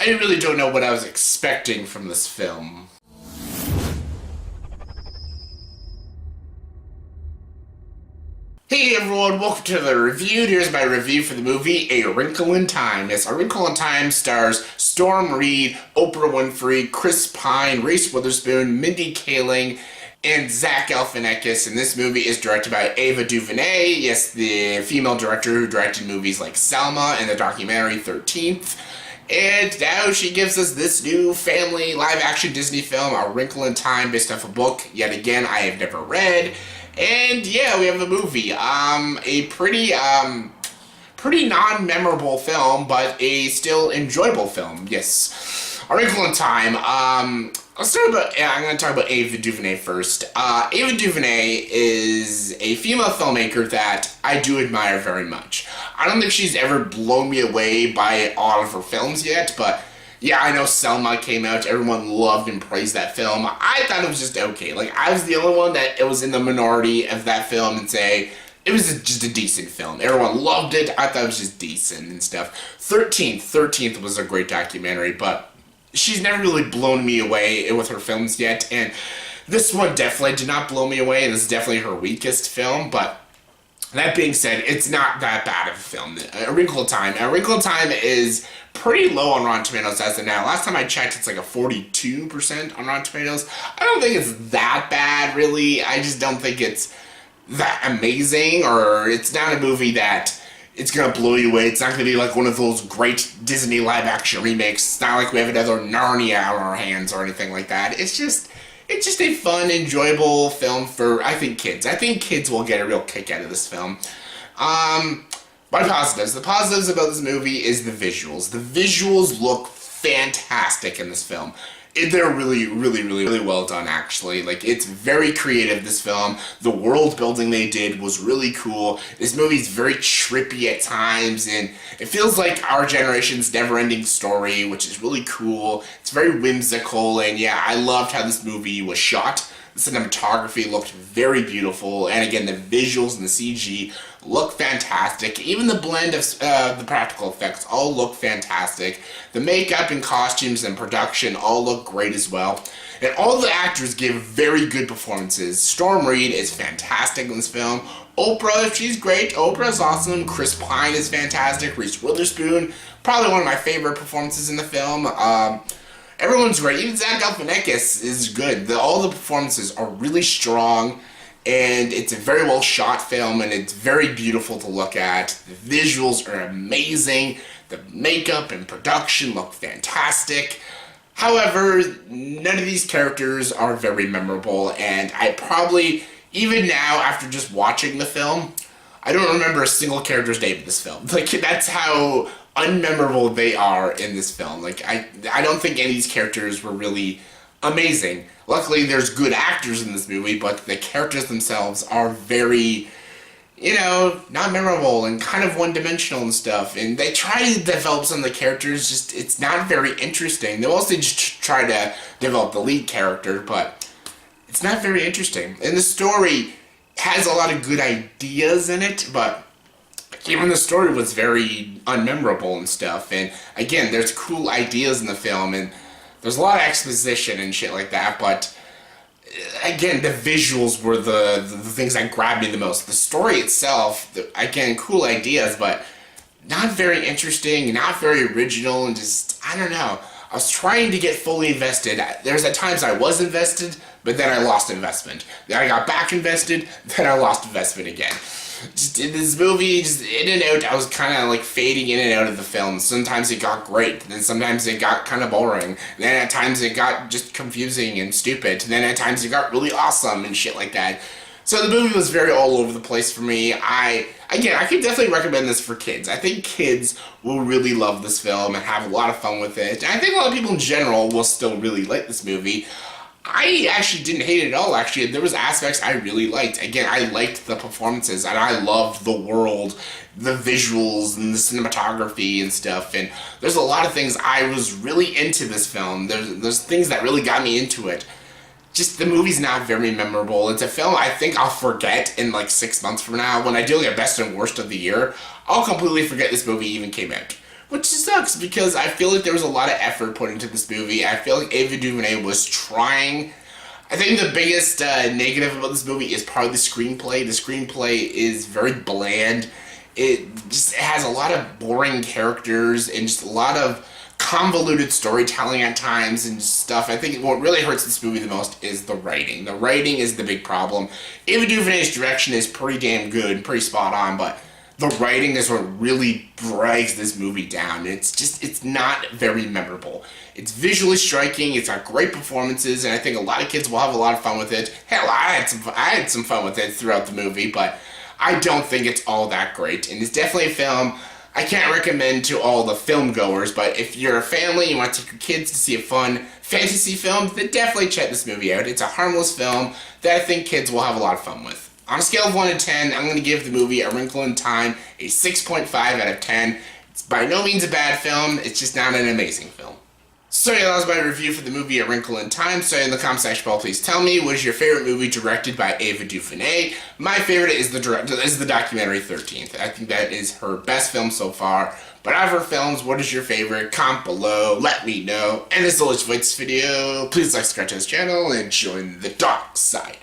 I really don't know what I was expecting from this film. Hey everyone, welcome to the review. Here's my review for the movie A Wrinkle in Time. Yes, A Wrinkle in Time stars Storm Reid, Oprah Winfrey, Chris Pine, Reese Witherspoon, Mindy Kaling, and Zach Galifianakis. And this movie is directed by Ava DuVernay, yes, the female director who directed movies like Selma and the documentary 13th. And now she gives us this new family live-action Disney film, A Wrinkle in Time, based off a book, yet again, I have never read. And yeah, we have a movie. A pretty non-memorable film, but a still enjoyable film. Yes, A Wrinkle in Time. I'm going to talk about Ava DuVernay first. Ava DuVernay is a female filmmaker that I do admire very much. I don't think she's ever blown me away by all of her films yet, but yeah, I know Selma came out, everyone loved and praised that film. I thought it was just okay. Like, I was the only one that it was in the minority of that film and say, it was just a decent film. Everyone loved it, I thought it was just decent and stuff. 13th was a great documentary, but she's never really blown me away with her films yet, and this one definitely did not blow me away. This is definitely her weakest film, but that being said, it's not that bad of a film. A Wrinkle in Time is pretty low on Rotten Tomatoes as of now. Last time I checked, it's like a 42% on Rotten Tomatoes. I don't think it's that bad, really. I just don't think it's that amazing, or it's not a movie that it's gonna blow you away. It's not gonna be like one of those great Disney live-action remakes. It's not like we have another Narnia on our hands or anything like that. It's just a fun, enjoyable film for, I think, kids. I think kids will get a real kick out of this film. My positives. The positives about this movie is the visuals. The visuals look fantastic in this film. They're really well done, actually. Like, it's very creative, this film. The world building they did was really cool. This movie's very trippy at times, and it feels like our generation's never-ending story, which is really cool. It's very whimsical, and yeah, I loved how this movie was shot. The cinematography looked very beautiful, and again, the visuals and the CG look fantastic. Even the blend of the practical effects all look fantastic. The makeup and costumes and production all look great as well. And all the actors give very good performances. Storm Reid is fantastic in this film. Oprah, she's great. Oprah's awesome. Chris Pine is fantastic. Reese Witherspoon, probably one of my favorite performances in the film. Everyone's great. Even Zach Galifianakis is good. All the performances are really strong, and it's a very well shot film, and it's very beautiful to look at. The visuals are amazing. The makeup and production look fantastic. However, none of these characters are very memorable, and I probably, even now after just watching the film, I don't remember a single character's name in this film. Like, that's how unmemorable they are in this film. Like, I don't think any of these characters were really amazing. Luckily, there's good actors in this movie, but the characters themselves are very, not memorable and kind of one-dimensional and stuff. And they try to develop some of the characters, just, it's not very interesting. They mostly just try to develop the lead character, but it's not very interesting. And the story has a lot of good ideas in it, but even the story was very unmemorable and stuff. And again, there's cool ideas in the film, and there's a lot of exposition and shit like that, but again, the visuals were the things that grabbed me the most. The story itself, again, cool ideas, but not very interesting, not very original, and just, I don't know. I was trying to get fully invested. There's at times I was invested, but then I lost investment. Then I got back invested, then I lost investment again. Just in this movie, just in and out, I was kind of like fading in and out of the film. Sometimes it got great, then sometimes it got kind of boring. Then at times it got just confusing and stupid. Then at times it got really awesome and shit like that. So the movie was very all over the place for me. I could definitely recommend this for kids. I think kids will really love this film and have a lot of fun with it. And I think a lot of people in general will still really like this movie. I actually didn't hate it at all, actually. There was aspects I really liked. Again, I liked the performances, and I loved the world, the visuals, and the cinematography and stuff, and there's a lot of things I was really into this film. There's things that really got me into it. Just, the movie's not very memorable. It's a film I think I'll forget in like 6 months from now. When I do like a best and worst of the year, I'll completely forget this movie even came out. which sucks because I feel like there was a lot of effort put into this movie. I feel like Ava DuVernay was trying. I think the biggest negative about this movie is probably the screenplay. The screenplay is very bland. It just has a lot of boring characters and just a lot of convoluted storytelling at times and stuff. I think what really hurts this movie the most is the writing. The writing is the big problem. Ava DuVernay's direction is pretty damn good and pretty spot on, but the writing is what really drags this movie down. It's not very memorable. It's visually striking, it's got great performances, and I think a lot of kids will have a lot of fun with it. Hell, I had some fun with it throughout the movie, but I don't think it's all that great. And it's definitely a film I can't recommend to all the film goers, but if you're a family, you want to take your kids to see a fun fantasy film, then definitely check this movie out. It's a harmless film that I think kids will have a lot of fun with. On a scale of 1 to 10, I'm going to give the movie A Wrinkle in Time a 6.5 out of 10. It's by no means a bad film, it's just not an amazing film. So yeah, that was my review for the movie A Wrinkle in Time. So in the comment section below, please tell me, what is your favorite movie directed by Ava DuVernay? My favorite is the documentary 13th. I think that is her best film so far. But out of her films, what is your favorite? Comment below, let me know. And as always for this video, please like, subscribe to this channel, and join the dark side.